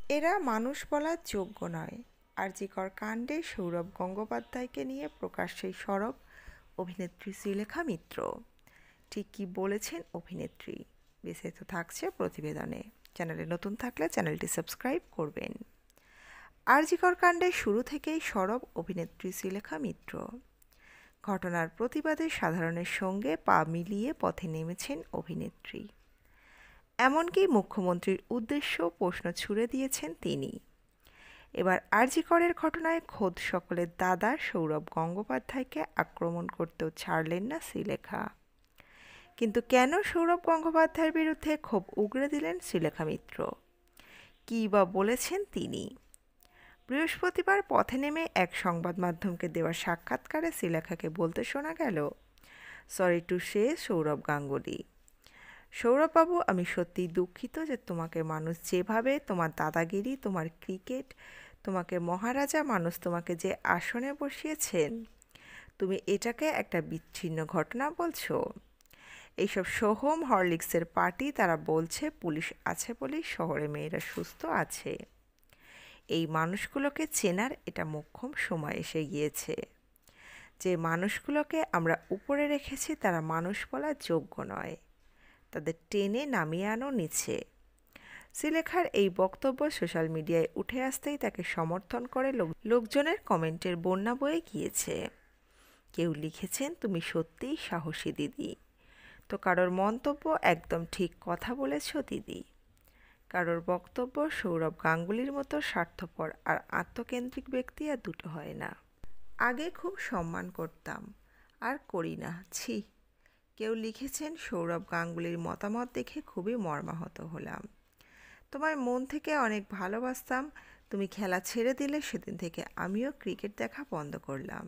এরা মানুষ বলার যোগ্য নয়। আরজিকর কাণ্ডে সৌরভ গঙ্গোপাধ্যায়কে নিয়ে প্রকাশ্যে সরব অভিনেত্রী শ্রীলেখা মিত্র। ঠিক কী বলেছেন অভিনেত্রী, বিস্তারিত থাকছে প্রতিবেদনে। চ্যানেলে নতুন থাকলে চ্যানেলটি সাবস্ক্রাইব করবেন। আরজিকর কাণ্ডে শুরু থেকেই সরব অভিনেত্রী শ্রীলেখা মিত্র। ঘটনার প্রতিবাদে সাধারণের সঙ্গে পা মিলিয়ে পথে নেমেছেন অভিনেত্রী। এমনকি মুখ্যমন্ত্রীর উদ্দেশ্যেও প্রশ্ন ছুড়ে দিয়েছেন তিনি। এবার আরজিকরের ঘটনায় খোদ সকলের দাদা সৌরভ গঙ্গোপাধ্যায়কে আক্রমণ করতেও ছাড়লেন না শ্রীলেখা। কিন্তু কেন সৌরভ গঙ্গোপাধ্যায়ের বিরুদ্ধে ক্ষোভ উগরে দিলেন শ্রীলেখা মিত্র? কী বা বলেছেন তিনি? বৃহস্পতিবার পথে নেমে এক সংবাদ মাধ্যমকে দেওয়া সাক্ষাৎকারে শ্রীলেখাকে বলতে শোনা গেল, sorry to say Sourav Ganguly, সৌরভবাবু, আমি সত্যিই দুঃখিত যে তোমাকে মানুষ যেভাবে, তোমার দাদাগিরি, তোমার ক্রিকেট, তোমাকে মহারাজা মানুষ তোমাকে যে আসনে বসিয়েছেন, তুমি এটাকে একটা বিচ্ছিন্ন ঘটনা বলছো। এইসব সোহম হরলিক্সের পার্টি, তারা বলছে পুলিশ আছে বলেই শহরে মেয়েরা সুস্থ আছে। এই মানুষগুলোকে চেনার এটা মোক্ষম সময় এসে গিয়েছে। যে মানুষগুলোকে আমরা উপরে রেখেছি তারা মানুষ বলার যোগ্য নয়, তাদের টেনে নামিয়ে আনো নিচে। শ্রীলেখার এই বক্তব্য সোশ্যাল মিডিয়ায় উঠে আসতেই তাকে সমর্থন করে লোকজনের কমেন্টের বন্যা বয়ে গিয়েছে। কেউ লিখেছেন, তুমি সত্যিই সাহসী দিদি। তো কারোর মন্তব্য, একদম ঠিক কথা বলেছ দিদি। কারোর বক্তব্য, সৌরভ গাঙ্গুলির মতো স্বার্থপর আর আত্মকেন্দ্রিক ব্যক্তি আর দুটো হয় না। আগে খুব সম্মান করতাম, আর করি না, ছি। কেউ লিখেছেন, সৌরভ গাঙ্গুলির মতামত দেখে খুবই মর্মাহত হলাম। তোমায় মন থেকে অনেক ভালোবাসতাম, তুমি খেলা ছেড়ে দিলে সেদিন থেকে আমিও ক্রিকেট দেখা বন্ধ করলাম।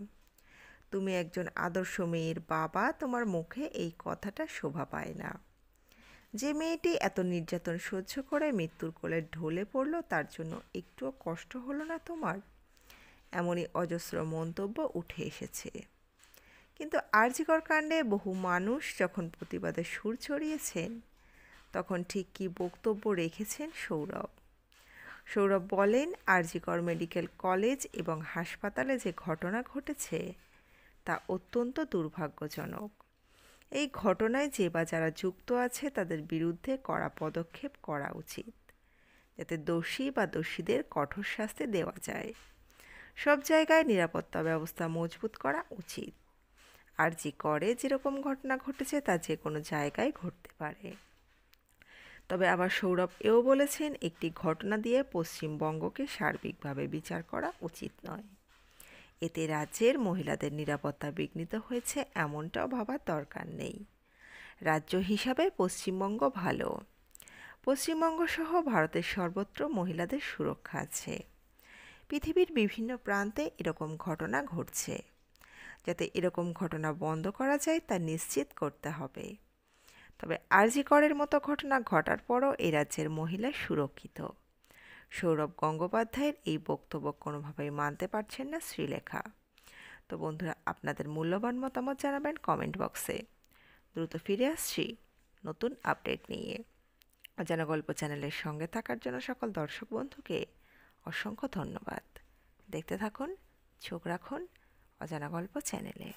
তুমি একজন আদর্শ মেয়ের বাবা, তোমার মুখে এই কথাটা শোভা পায় না। যে মেয়েটি এত নির্যাতন সহ্য করে মৃত্যুর কোলে ঢলে পড়ল, তার জন্য একটুও কষ্ট হলো না তোমার? এমনই অজস্র মন্তব্য উঠে এসেছে। কিন্তু আরজিকর কাণ্ডে বহু মানুষ যখন প্রতিবাদে সুর চড়িয়েছেন, তখন ঠিক কী বক্তব্য রেখেছেন সৌরভ? সৌরভ বলেন, আরজিকর মেডিকেল কলেজ এবং হাসপাতালে যে ঘটনা ঘটেছে তা অত্যন্ত দুর্ভাগ্যজনক। এই ঘটনায় যে বা যারা যুক্ত আছে তাদের বিরুদ্ধে কড়া পদক্ষেপ করা উচিত, যাতে দোষী বা দোষীদের কঠোর শাস্তি দেওয়া যায়। সব জায়গায় নিরাপত্তা ব্যবস্থা মজবুত করা উচিত। আরজিকরে যেরকম ঘটনা ঘটেছে তা যে কোনো জায়গায় ঘটতে পারে। তবে আবার সৌরভ এও বলেছেন, একটি ঘটনা দিয়ে পশ্চিমবঙ্গকে সার্বিকভাবে বিচার করা উচিত নয়। এতে রাজ্যের মহিলাদের নিরাপত্তা বিঘ্নিত হয়েছে এমনটাও ভাবার দরকার নেই। রাজ্য হিসাবে পশ্চিমবঙ্গ ভালো। পশ্চিমবঙ্গ সহ ভারতের সর্বত্র মহিলাদের সুরক্ষা আছে। পৃথিবীর বিভিন্ন প্রান্তে এরকম ঘটনা ঘটছে। যাতে এরকম ঘটনা বন্ধ করা যায় তা নিশ্চিত করতে হবে। তবে আরজিকরের মতো ঘটনা ঘটার পরও এ রাজ্যের মহিলা সুরক্ষিত। সৌরভ গঙ্গোপাধ্যায়ের এই বক্তব্য কোনোভাবেই মানতে পারছেন না শ্রীলেখা। তো বন্ধুরা, আপনাদের মূল্যবান মতামত জানাবেন কমেন্ট বক্সে। দ্রুত ফিরে আসছি নতুন আপডেট নিয়ে। অজানা গল্প চ্যানেলের সঙ্গে থাকার জন্য সকল দর্শক বন্ধুকে অসংখ্য ধন্যবাদ। দেখতে থাকুন, চোখ রাখুন অজানা গল্প চ্যানেলে।